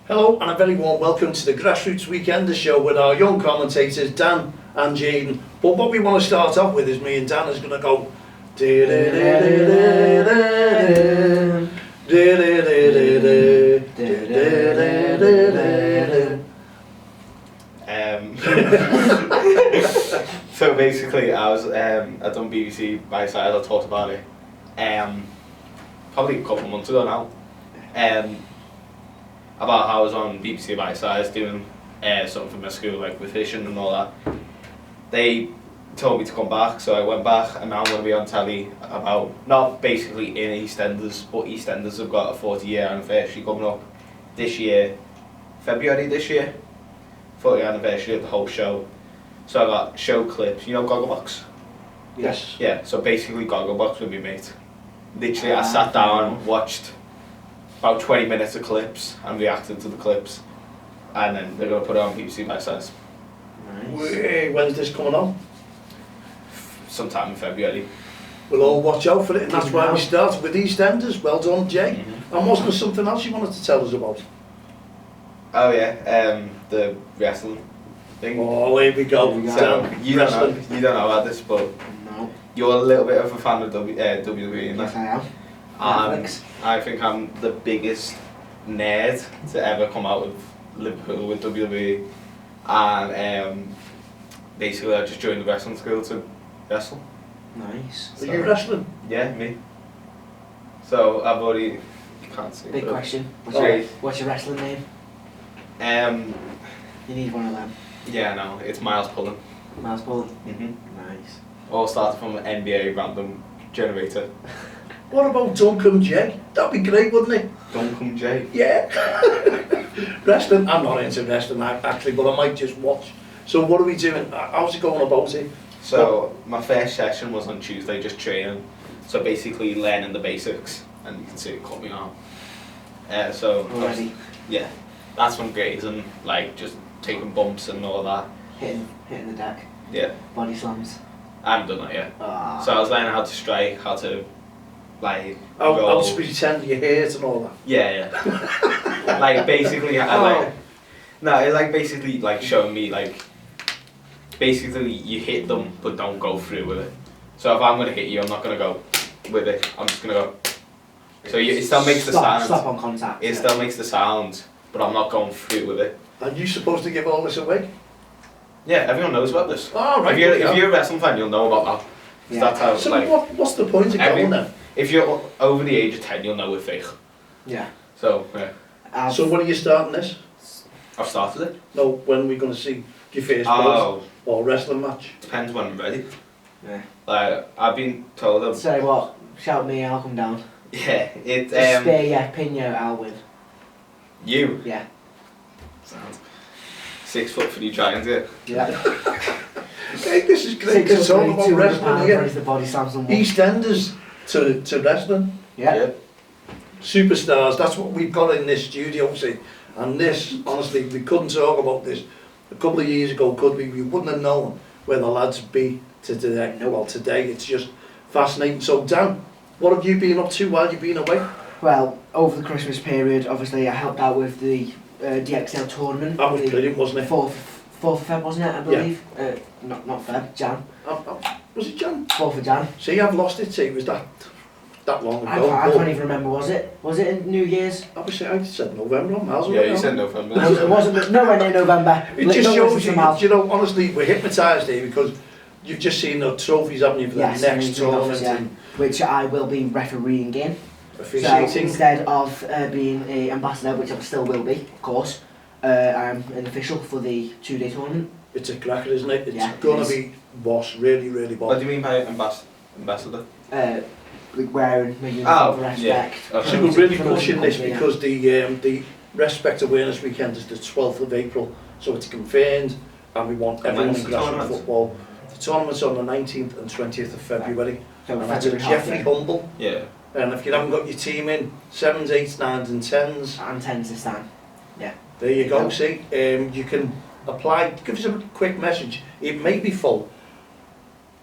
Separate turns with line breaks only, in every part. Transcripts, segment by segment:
Hello and a very warm welcome to the Grassroots Weekender show with our young commentators Dan and Jayden. But what we want to start off with is me and Dan is going to go
So basically I done BBC by side, I talked about it probably a couple of months ago now, about how I was on BBC by side doing something for my school, like with fishing and all that. They told me to come back, so I went back, and now I'm going to be on telly about, not basically in Eastenders, but Eastenders have got a 40-year anniversary coming up this year, February this year, 40th anniversary of the whole show. So I got show clips, you know Gogglebox?
Yes.
Yeah, so basically Gogglebox with me mate. Literally I sat down, watched about 20 minutes of clips and reacted to the clips, and then they're going to put it on BBC by size.
Nice. When's this coming on?
Sometime in February.
We'll all watch out for it, and that's why we started with Eastenders. Well done, Jay. And wasn't there something else you wanted to tell us about?
Oh yeah, the wrestling thing.
Oh, here we go.
So you don't know about this, but
no.
You're a little bit of a fan of WWE.
Yes, I am.
I think I'm the biggest nerd to ever come out of Liverpool with WWE, and basically I just joined the wrestling school to wrestle.
Nice.
Are you wrestling?
Yeah, me. So I've already, you can't see.
Big question. What's your wrestling name? You need one of them.
Yeah, no, it's Miles Pullen.
Miles Pullen?
Nice. All started from an NBA random generator.
What about Duncombe J? That'd be great, wouldn't it?
Duncombe J?
Yeah. Wrestling? I'm not into wrestling actually, but I might just watch. So what are we doing? How's it going about it?
So my first session was on Tuesday, just training. So basically learning the basics, and you can see it cut me on.
Already?
Yeah, that's from grazing, like just taking bumps and all that.
Hitting the deck?
Yeah.
Body slams?
I haven't done that yet. So I was learning how to strike, how to like
how to pretend you're hurt and all that.
Yeah. Like basically, no, it's like basically like showing me like, basically you hit them but don't go through with it. So if I'm gonna hit you, I'm not gonna go with it. I'm just gonna go. So it still makes the sound.
Stop on contact.
It still makes the sound, but I'm not going through with it.
Are you supposed to give all this away?
Yeah, everyone knows about this.
Oh, right.
If you're a wrestling fan, you'll know about that.
Yeah.
That's how,
so
like,
what's the point of going then?
If you're over the age of 10, you'll know we're fake.
Yeah.
So, yeah.
So when are you starting this?
I've started it.
No, when are we going to see your first bout or wrestling match?
Depends when I'm ready.
Yeah.
Like, I've been told them.
Say what? Shout me, I'll come down.
Yeah, it.
Spear you, pin you, I'll win.
You?
Yeah.
Sound. 6 foot 3 giant, yeah.
Yeah.
Hey, this is great. It's talk about wrestling again.
The body slams on
Eastenders to wrestling.
Yeah.
Superstars, that's what we've got in this studio, see. And this, honestly, we couldn't talk about this a couple of years ago, could we? We wouldn't have known where the lads be today. Well, today it's just fascinating. So, Dan, what have you been up to while you've been away?
Well, over the Christmas period, obviously, I helped out with the DXL tournament.
That was brilliant, wasn't it?
4th of Feb, wasn't it, I believe? Yeah. Not Feb, Jan.
Was it Jan?
4th of Jan.
See, I've lost it, see, it was that long ago.
I can't even remember, was it? Was it in New Year's?
Obviously, I said November, I'm miles away.
Yeah, you said November.
It wasn't nowhere near November.
It just shows you know, honestly, we're hypnotised here because you've just seen the trophies, haven't you, for the next tournament.
Yeah. Which I will be refereeing in.
Officiating.
So instead of being an ambassador, which I still will be, of course, I'm an official for the 2-day tournament.
It's a cracker, isn't it? It's going to be boss, really, really boss.
What do you mean by ambassador?
Like wearing my uniform for REFspect.
Yeah. Okay.
So we're really pushing this because the REFspect Awareness Weekend is the 12th of April, so it's confirmed, and we want everyone in grassroots football. The tournament's on the 19th and 20th of February, and that's at Jeffrey Humble.
Yeah.
And if you haven't got your team in, 7s, 8s, 9s and 10s.
And 10s this time. Yeah.
There you go, see, you can apply, give us a quick message. It may be full.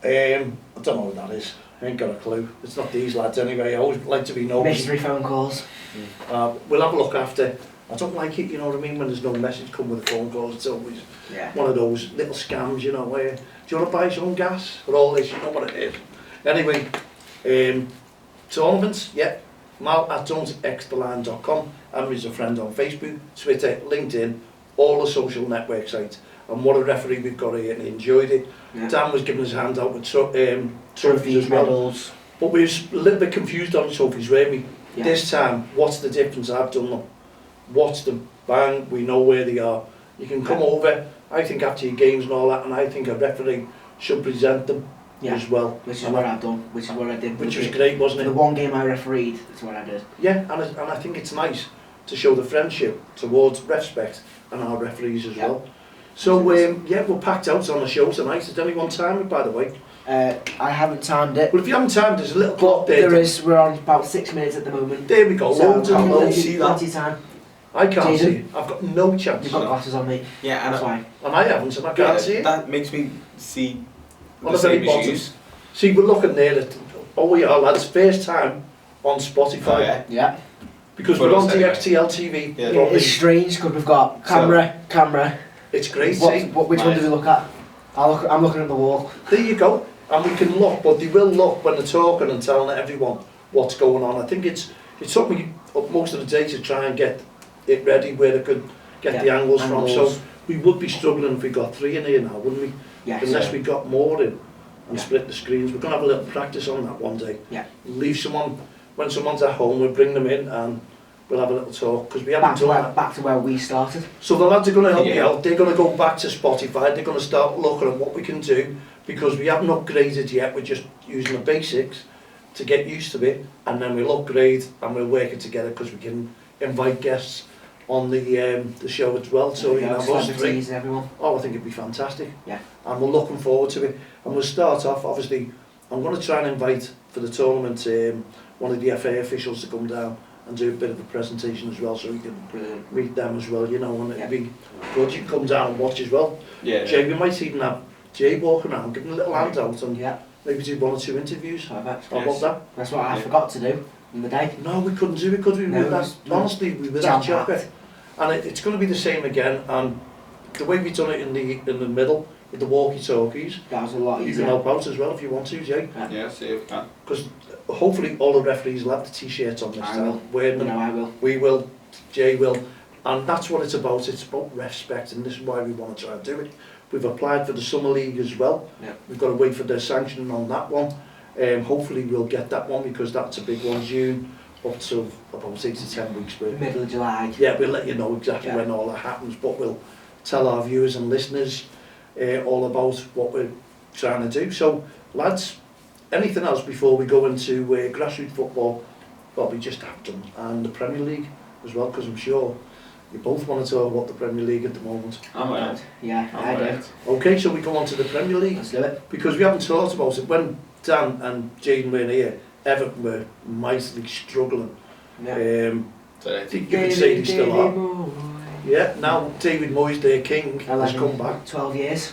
I don't know what that is. I ain't got a clue. It's not these lads anyway. I always like to be noticed.
Mystery phone calls.
We'll have a look after. I don't like it, you know what I mean, when there's no message come with a phone call. It's always
Yeah.
one of those little scams, you know, where, do you want to buy some gas? Or all this, you know what it is. Anyway, tournaments, yeah, mal@jonesextraline.com. Amarie's a friend on Facebook, Twitter, LinkedIn, all the social network sites. And what a referee we've got here, and he enjoyed it.
Yeah.
Dan was giving his hand out with trophies
Trophies,
as well.
medals.
But we was a little bit confused on the trophies, weren't we?
Yeah.
This time, what's the difference? I've done them. What's the bang? We know where they are. You can come over, I think, after your games and all that, and I think a referee should present them as well.
Which is
And
what I've done, which is what I did.
Which was great, wasn't
The
it?
one game I refereed, that's what I did.
Yeah, and I think it's nice to show the friendship towards REFspect and our referees as
Yeah.
well. So, yeah, we're packed out on the show tonight. Did anyone time it, by the way?
I haven't timed it.
Well, if you haven't timed, there's a little clock there.
We're on about 6 minutes at the moment.
There we go,
So
loads and loads.
see that.
plenty of time.
I can't
Jayden?
see it. I've got no chance.
You've got glasses on me,
Yeah, and
that's why.
And I haven't, and I can't see it.
that makes me see
On
the
the very
same
bottom.
issues.
See, we're looking there at, oh we are lads, first time on Spotify.
Oh, yeah.
Yeah.
Because
For
we're on
us anyway.
DXTL TV.
Yeah.
Probably.
It's strange because we've got camera.
It's great, see?
Which one
Right.
do we look at? I'm looking at the wall.
There you go. And we can look, but they will look when they're talking and telling everyone what's going on. I think it took me up most of the day to try and get it ready where they could get the angles from. So we would be struggling if we got 3 in here now, wouldn't we?
Yeah.
Unless we got more in and
Yeah.
split the screens. We're going to have a little practice on that one day.
Yeah.
Leave someone, when someone's at home, we'll bring them in and we'll have a little talk, because we haven't done that.
Back to where we started.
So the lads are going to help me
Yeah.
out. They're going to go back to Spotify. They're going to start looking at what we can do, because we haven't upgraded yet. We're just using the basics to get used to it, and then we'll upgrade and we'll work it together, because we can invite guests on the show as well. So, you know, us three.
Celebrities and everyone.
Oh, I think it'd be fantastic.
Yeah.
And we're looking forward to it. And we'll start off, obviously, I'm going to try and invite for the tournament one of the FA officials to come down and do a bit of a presentation as well, so we can
Brilliant.
meet them as well, you know, and it'd be good. You can come down and watch as well.
Yeah.
Jay, we might even have Jay walking around, giving a little hand out, and
Yeah.
maybe do 1 or 2 interviews.
Perfect.
How about that?
That's what I
Yeah.
forgot to do in the day.
No, we couldn't do it, could we?
No,
We were
it
that,
was-
honestly, we were that
Jam-packed.
chocker. And it's going to be the same again, and the way we've done it in the middle, with the walkie-talkies,
That was a lot
you can
easier.
help out as well if you want to, Jay.
Yeah, see if we can.
Because hopefully all the referees will have the t-shirts on this
I
time,
will.
wearing them.
No, I will.
We will, Jay will, and that's what it's about. It's about REFspect, and this is why we want to try and do it. We've applied for the Summer League as well.
Yeah.
We've got to wait for their sanctioning on that one. Hopefully we'll get that one, because that's a big one, June, up to about 8 to 10 weeks. But
Middle of July.
yeah, we'll let you know exactly
Yeah.
when all that happens, but we'll tell our viewers and listeners all about what we're trying to do. So, lads, anything else before we go into grassroots football? Well, we just have done, and the Premier League as well, because I'm sure you both want to talk about the Premier League at the moment.
I'm alright.
Yeah,
I'm
I do.
alright.
Okay, so we go on to the Premier League,
Let's do it.
because we haven't talked about it. When Dan and Jayden were here, Everton were mightily struggling.
Yeah.
So,
I think you could say they still are. Yeah, now David Moyes, their king, has come back.
12 years.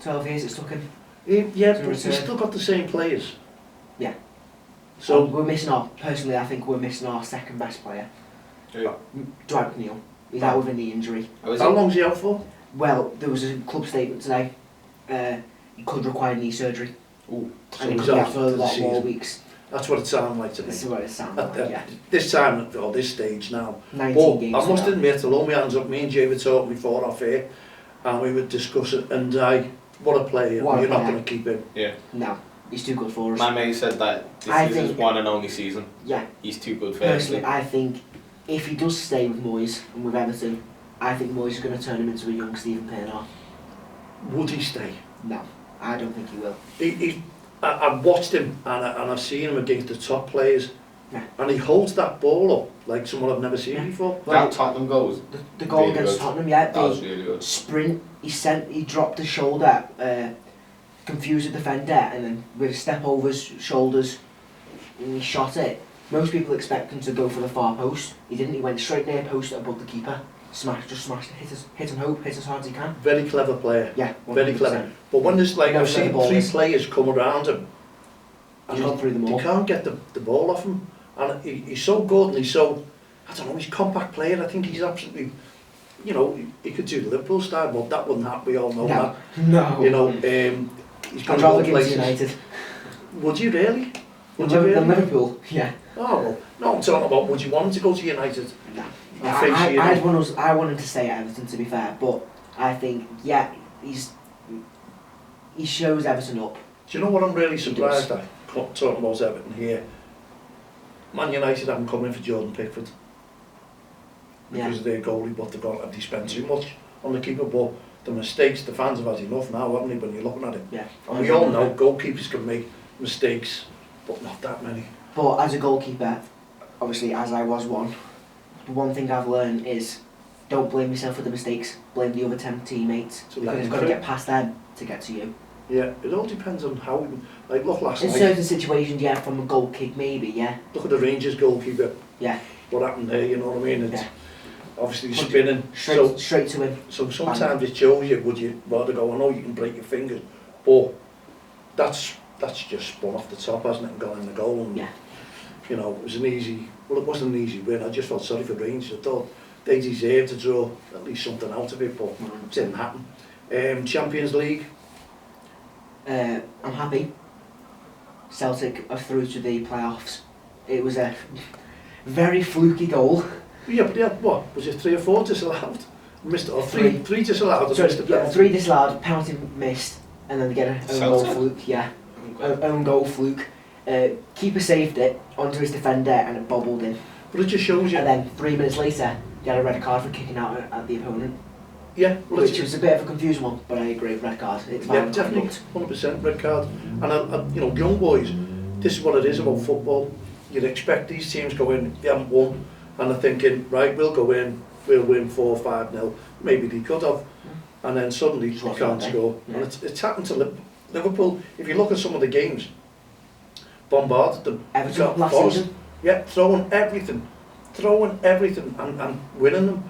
12 years it's took him.
Yeah,
To
but we've
return.
still got the same players.
Yeah.
So,
We're missing personally I think we're missing our second best player.
Who?
Dwight McNeil. He's out with a knee injury.
How is
how
it?
long's he out for?
Well, there was a club statement today. He could require knee surgery.
Ooh.
So
And he
he's
could be
out
out
for
for a
the
lot more
season.
weeks.
That's what it sounded like to me.
This is what it sounds
At,
like, yeah.
this time, or this stage now.
19
But
games.
I must
now.
admit, along my hands up, me and Jay were talking before off air, and we would discuss it, and what a player,
What a
you're not
player.
going to keep him.
Yeah.
No, he's too good for us.
My mate said that this
I
is his
think-
one and only season.
Yeah,
He's too good for
personally,
everything.
I think if he does stay with Moyes and with Everton, I think Moyes is going to turn him into a young Stephen Pienaar.
Would he stay?
No, I don't think he will.
I've watched him, and I've seen him against the top players,
Yeah.
and he holds that ball up like someone I've never seen
Yeah.
before.
Well,
That Tottenham goes.
the goal
really
against
good.
Tottenham, yeah,
That was
the
really good.
sprint, he dropped his shoulder, confused the defender, and then with a step over his shoulders, and he shot it. Most people expect him to go for the far post. He didn't, he went straight near post above the keeper, smashed it, hit and hope, hit as hard as he can.
Very clever player,
Yeah,
very
100%.
clever. But when there's like,
No,
I've
where the
seen
ball
3
is.
players come around him,
He's gone through them
you
all.
can't get the ball off him, and he's so good, and he's so I don't know, he's a compact player. I think he's absolutely, you know, he could do the Liverpool style, but that wouldn't happen. We all know that.
No.
You know, he's
I'd
going to
rather
go
give it to
places.
United.
Would you really? Would you
Than
really?
Liverpool, yeah.
Oh, well, no, I'm talking about, would you want him to go to United?
No.
And face United?
I want him to stay at Everton, to be fair, but I think, yeah, he shows Everton up.
Do you know what I'm really
He
surprised at, talking about Everton here? Man United haven't come in for Jordan Pickford because of their goalie, but they spent too much on the keeper. But the mistakes, the fans have had enough now, haven't they, when you're looking at it?
Yeah.
And we all know goalkeepers can make mistakes, but not that many.
But as a goalkeeper, obviously, as I was one, the one thing I've learned is don't blame yourself for the mistakes, blame the other 10 teammates,
So
because it's got to get past them to get to you.
Yeah, it all depends on how, like look last
In
night,
certain situations, yeah, from a goal kick maybe, yeah.
look at the Rangers goalkeeper,
Yeah.
what happened there, you know what I mean? It's
Yeah.
obviously spinning,
Straight to him.
so sometimes it shows you, would you rather go, I know you can break your fingers, but that's just spun off the top, hasn't it, and gone in the goal, and
Yeah.
you know, it was an easy, well it wasn't an easy win, I just felt sorry for Rangers, I thought they deserved to draw at least something out of it, but it didn't happen. Champions League,
I'm happy. Celtic are through to the playoffs. It was a very fluky goal.
yeah, but yeah, what, was it 3 or 4 disallowed? Missed it, or
Three.
three disallowed, or
So,
missed the
yeah,
penalty?
3 disallowed, penalty missed, and then they get an own goal
Celtic?
fluke. Yeah, own goal fluke. Keeper saved it onto his defender, and it bobbled in.
But it just shows you,
And then 3 minutes later, he had a red card for kicking out at the opponent,
yeah, well,
which
it's
was a bit of a confusing one. But I agree, red card. It's
yeah,
violent
definitely,
conduct.
100% red card. And you know, young boys, this is what it is about football. You'd expect these teams go in, they haven't won, and they're thinking, right, we'll go in, we'll win 4-5-0. Maybe they could have, and then suddenly
It's
they
not
can't
that,
score.
yeah.
And it's happened to Liverpool. If you look at some of the games, bombarded them.
Everton
Got
last
Forest.
season.
Yeah, throwing everything and winning them.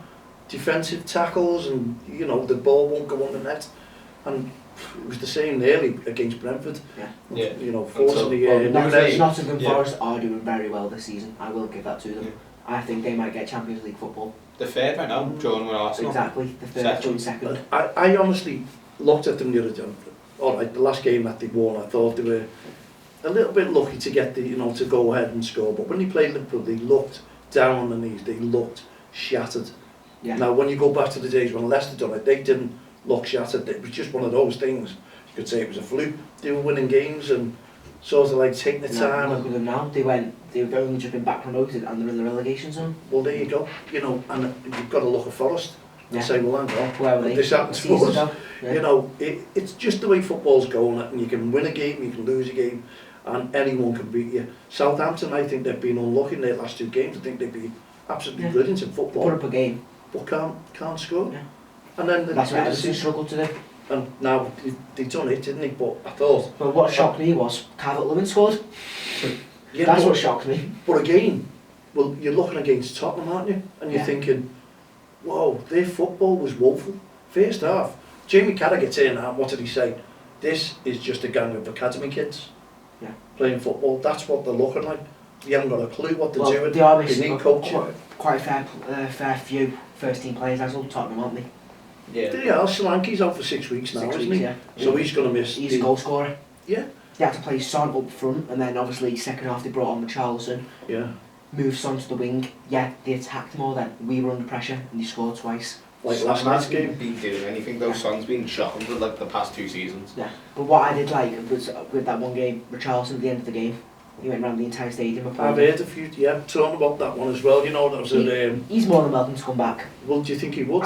Defensive tackles, and you know the ball won't go on the net, and it was the same nearly against Brentford.
Yeah.
You know, forcing the
Well,
Nunez.
Nottingham
Yeah.
Forest are doing very well this season. I will give that to them. I think they might get Champions League football.
The third right now, drawing with Arsenal.
Exactly, the third,
Second.
joint second.
I honestly looked at them the other day. All right, the last game that they won, I thought they were a little bit lucky to get to go ahead and score. But when they played Liverpool, they looked down on the knees. They looked shattered.
Yeah.
Now, when you go back to the days when Leicester done it, they didn't look shattered. It was just one of those things. You could say it was a fluke. They were winning games and sort of like taking the time.
Look at them now. They've only just been back promoted and they're in the relegation zone.
Well, there you go. You know, and you've got to look at Forest and
Yeah.
say, well, hang on,
Where were they?
this happened to
Seasons
us.
ago. Yeah.
You know, it's just the way football's going, and you can win a game, you can lose a game, and anyone can beat you. Southampton, I think they've been unlucky in their last 2 games. I think they've been absolutely
Yeah.
brilliant in
They
football,
put up a game.
but can't score.
Yeah.
And then
That's what Everton struggled to do.
and now they done it, didn't they? But I thought,
But what shocked me was Calvert-Lewin scored.
yeah,
That's
but,
what shocked me.
but again, well, you're looking against Tottenham, aren't you? And you're
Yeah.
thinking, whoa, their football was woeful. First half, Jamie Carragher turned out, what did he say? This is just a gang of academy kids
Yeah.
playing football. That's what they're looking like. You haven't got a clue what they're doing.
They are
They
missing
need coaching.
quite a fair few first team players as well, Tottenham, aren't they?
Yeah.
Solanke's out for 6 weeks now,
6
isn't
weeks,
he?
yeah.
So he's going to miss.
He's a goal scorer.
Yeah,
They had to play Son up front, and then obviously second half they brought on Richarlison,
yeah.
moved Son to the wing. Yeah, they attacked more then. We were under pressure and they scored twice.
Like
Son
last night's
hasn't
game.
been doing anything though.
Yeah.
Son's been shocking for like the past 2 seasons.
Yeah. But what I did like was with that one game, Richarlison at the end of the game, he went around the entire stadium.
I've
applauding.
heard a few, talking about that one as well. You know, that was a.
He's more than welcome to come back.
Well, do you think he would?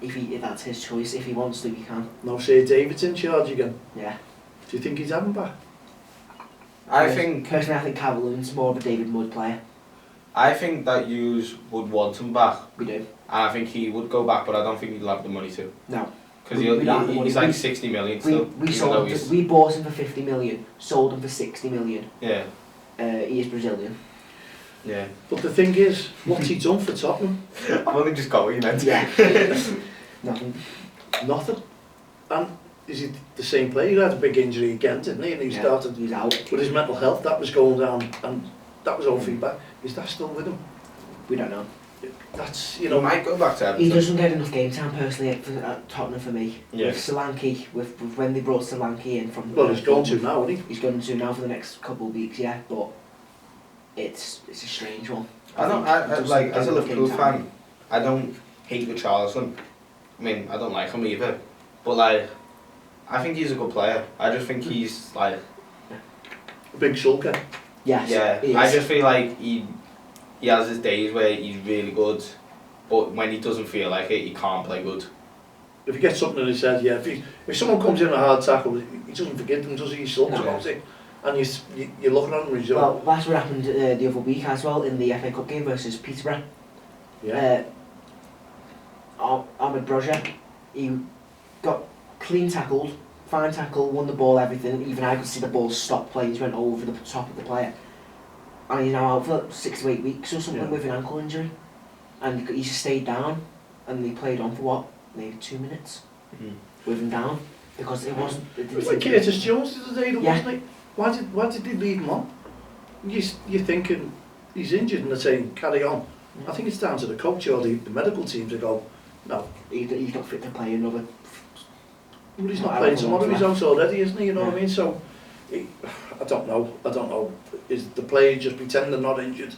If that's his choice, if he wants to, he can.
Now, say David's in charge again.
Yeah.
Do you think he's having back?
I think
Personally, I think Calvert-Lewin's more of a David Mudd player.
that Hughes would want him back,
We do.
and I think he would go back, but I don't think he'd have the money to.
No.
Because
We don't have the money.
he's like 60 million still.
We bought him for 50 million, sold him for 60 million.
Yeah,
He is Brazilian.
yeah.
But the thing is, what's he done for Tottenham?
I've only just got what you meant.
Yeah. Nothing.
Nothing. And is he the same player? He had a big injury again, didn't he? And he started
He's out.
with his mental health. That was going down, and that was all feedback. Is that still with him?
We don't know.
That's,
You might go back to Everton.
He doesn't get enough game time personally at Tottenham for me.
Yeah.
With Solanke, with when they brought Solanke in from.
Well, he's going to now, isn't he?
He's going to now for the next couple of weeks, yeah. But it's a strange one.
I don't. I like as a Liverpool fan, I don't hate Richarlison. I mean, I don't like him either, but like, I think he's a good player. I just think he's like
A big sulker.
Yes.
yeah. I just feel like he has his days where he's really good, but when he doesn't feel like it, he can't play good.
If he gets something in his head, yeah. If someone comes in a hard tackle, he doesn't forget them, does he? He sulks about it. And you're looking at him and he's
Well, that's what happened the other week as well in the FA Cup game versus Peterborough.
yeah.
Ahmed Broja, he got clean tackled, fine tackle, won the ball, everything. Even I could see the ball stop playing, he went over the top of the player. And he's now out for 6 to 8 weeks or something with an ankle injury. And he just stayed down, and he played on for what, maybe 2 minutes with him down. Because it wasn't...
It was like Curtis Jones the other day, wasn't it? Why did they leave him on? You're thinking, he's injured and they're saying, carry on. I think it's down to the coach or the medical team to go, no.
He's not fit to play another...
Well, he's not playing tomorrow, he's out already, isn't he? You know what I mean? So, I don't know. Is the player just pretending they're not injured?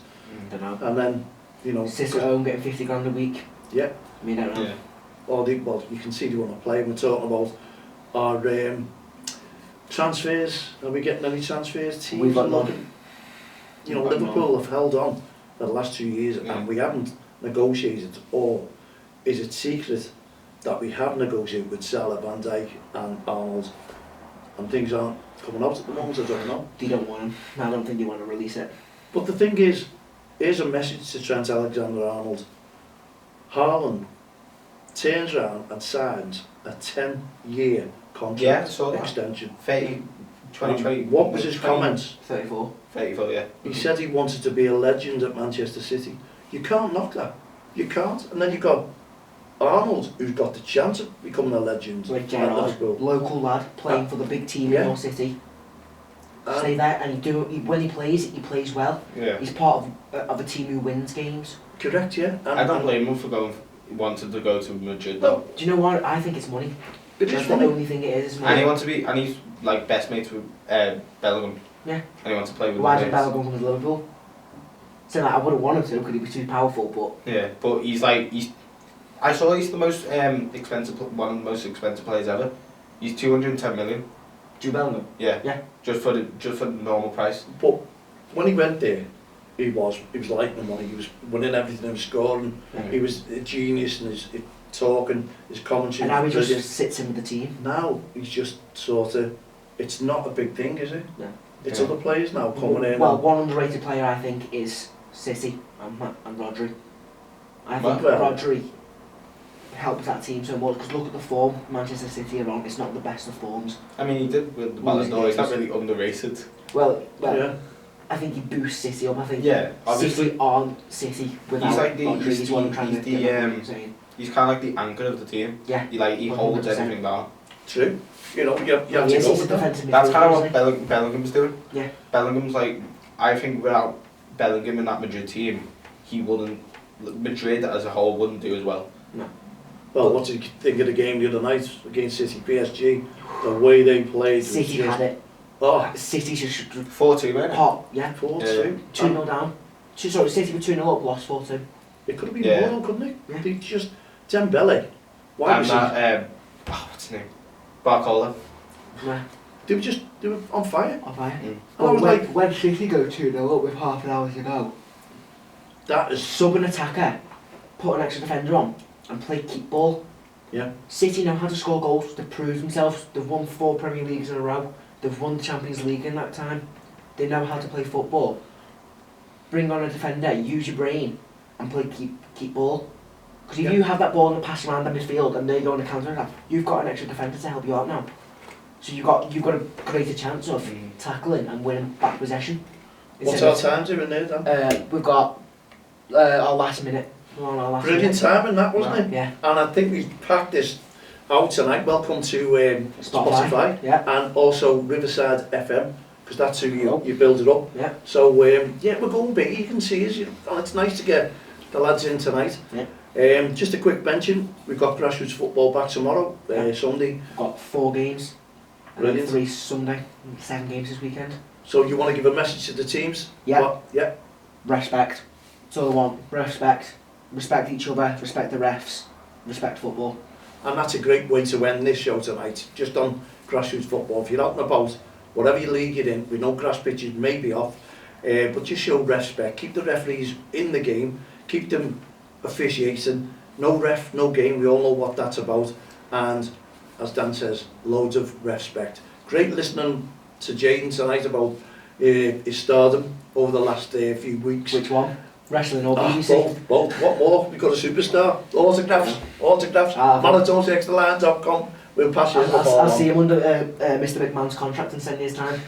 Don't know.
And then, you know...
Sit at home getting 50 grand a week.
Yeah.
I mean, I don't know.
Yeah.
Or well, you can see they want to play. We're talking about our transfers. Are we getting any transfers? Teams
We've got
looking. You know, Liverpool have held on for the last 2 years and we haven't negotiated. Or is it secret that we have negotiated with Salah, Van Dijk and Arnold and things aren't coming out at the moment? I don't know.
They don't want him. I don't think they want to release it.
But the thing is, here's a message to Trent Alexander-Arnold. Haaland turns around and signs a 10-year contract extension.
2020.
What was his comments?
34.
34, yeah.
He said he wanted to be a legend at Manchester City. You can't knock that. You can't. And then you've got Arnold, who's got the chance of becoming a legend
Like
at
Gerrard,
Liverpool.
local lad, playing for the big team in your city. Stay there, and when he plays well.
Yeah.
He's part of a team who wins games.
Correct, yeah. And
I don't blame him for wanted to go to Madrid though.
Do you know what? I think it's money.
It
That's
is
the
money.
only thing it is money.
And he's like best mates with Bellingham.
Yeah.
And he wants to play with
Why
him.
did Bellingham come to Liverpool? So like, I wouldn't want him to because he'd be too powerful, but...
Yeah, but I saw he's the most one of the most expensive players ever. He's 210 million.
Jude Bellingham?
Yeah.
Yeah.
Just for the normal price.
But when he went there, he was lighting the money. He was winning everything. He was scoring.
Mm.
He was a genius in his talking, his commentary.
And now he
brilliant.
just sits in with the team.
Now he's just sort of. It's not a big thing, is it?
No.
It's
Yeah.
other players now coming in.
Well, one underrated player I think is City and Rodri. I think
Well-
Rodri helps that team so much because look at the form Manchester City are on. It's not the best of forms.
I mean, he did with the Ballon d'Or. He's not really underrated.
Well,
yeah.
I think he boosts City up. I think
Yeah, obviously.
City aren't City without
He's like the-
Rodri.
he's
Is what I'm
the-
trying
he's
to
the,
get at what I'm saying.
He's kind of like the anchor of the team.
Yeah.
He holds
100%.
everything down.
True. You know, you have
Well,
to
yes,
go
he's a
with that.
defensive
That's kind of
midfielder,
what
isn't
Bellingham's doing.
he? Yeah.
Bellingham's like, I think without Bellingham in that Madrid team, Madrid as a whole wouldn't do as well.
Well, what did you think of the game the other night against City PSG? The way they played. was
City
just,
had it.
Oh,
City just
4-2, right?
pop. Yeah.
4-2.
2-0 down. Sorry, City were 2-0 up, lost 4-2.
It could have been
Yeah.
more, though, couldn't it?
Yeah.
They just Dembele. Why
And
was he?
that, what's his name? Barcola.
Yeah.
They were on fire.
Off fire.
Mm.
And I was like,
when City go 2-0 up with half an hour to go,
that is.
sub an attacker, put an extra defender on, and play keep ball.
Yeah.
City know how to score goals. They've proved themselves. They've won 4 Premier Leagues in a row. They've won the Champions League in that time. They know how to play football. Bring on a defender, use your brain, and play keep ball. Because if
Yeah.
you have that ball and pass around the midfield and they go on a counter attack, you've got an extra defender to help you out now. So you've got a greater chance of tackling and winning back possession.
What's our time doing there, Dan?
We've got our last minute. We're on our last
Brilliant
minute.
timing, that, wasn't it?
Yeah.
And I think we've packed this out tonight. Welcome to Spotify.
Yeah.
And also Riverside FM, because that's who you build it up.
Yeah.
So, yeah, we're going big. You can see us. And it's nice to get the lads in tonight.
Yeah.
Just a quick mention, we've got grassroots football back tomorrow, Sunday.
We've got 4 games. And then
Brilliant.
3 Sunday. 7 games this weekend.
So you want to give a message to the teams?
Yeah.
What? Yeah.
Respect. That's all I want. Respect. Respect each other. Respect the refs. Respect football.
And that's a great way to end this show tonight, just on grassroots football. If you're out and about, whatever league you're in, we know grass pitches may be off, but just show respect. Keep the referees in the game, keep them officiating. No ref, no game, we all know what that's about. And as Dan says, loads of REFspect. Great listening to Jayden tonight about his stardom over the last few weeks.
Which one? Wrestling or BBC?
Both. What more? We've got a superstar. Autographs. Marathonsextraline.com. We'll pass you the ball
I'll
on.
see him under Mr. McMahon's contract in 7 years' time.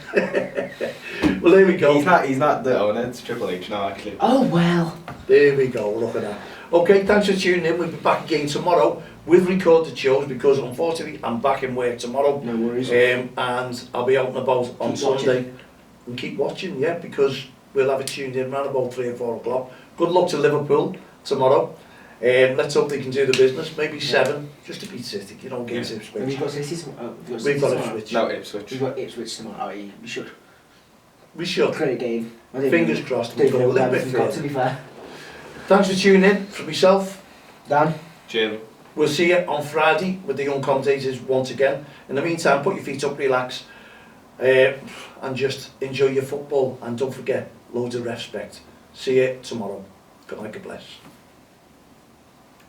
Well, there we go.
He's not the owner, it's Triple H now actually.
Oh well.
There we go, look at that. Okay, thanks for tuning in. We'll be back again tomorrow with recorded shows because unfortunately I'm back in work tomorrow.
No worries.
And I'll be out and about on
Keep
Sunday.
watching.
And keep watching, yeah, because we'll have it tuned in around about 3 or 4 o'clock. Good luck to Liverpool tomorrow. Let's hope they can do the business. Maybe 7, just to beat City, you know, against
Have
Ipswich.
you got City tomorrow?
We've got Ipswich.
No, Ipswich.
We've got Ipswich tomorrow. Oh, you should.
We should.
Great game. I didn't
Fingers
even-
crossed.
didn't
We'll go a
know
little bit
everything got, to
further.
be fair.
Thanks for tuning in. For myself,
Dan?
Jim.
we'll see you on Friday with the young commentators once again. In the meantime, put your feet up, relax, and just enjoy your football. And don't forget, loads of REFspect. See you tomorrow. Good night, God bless.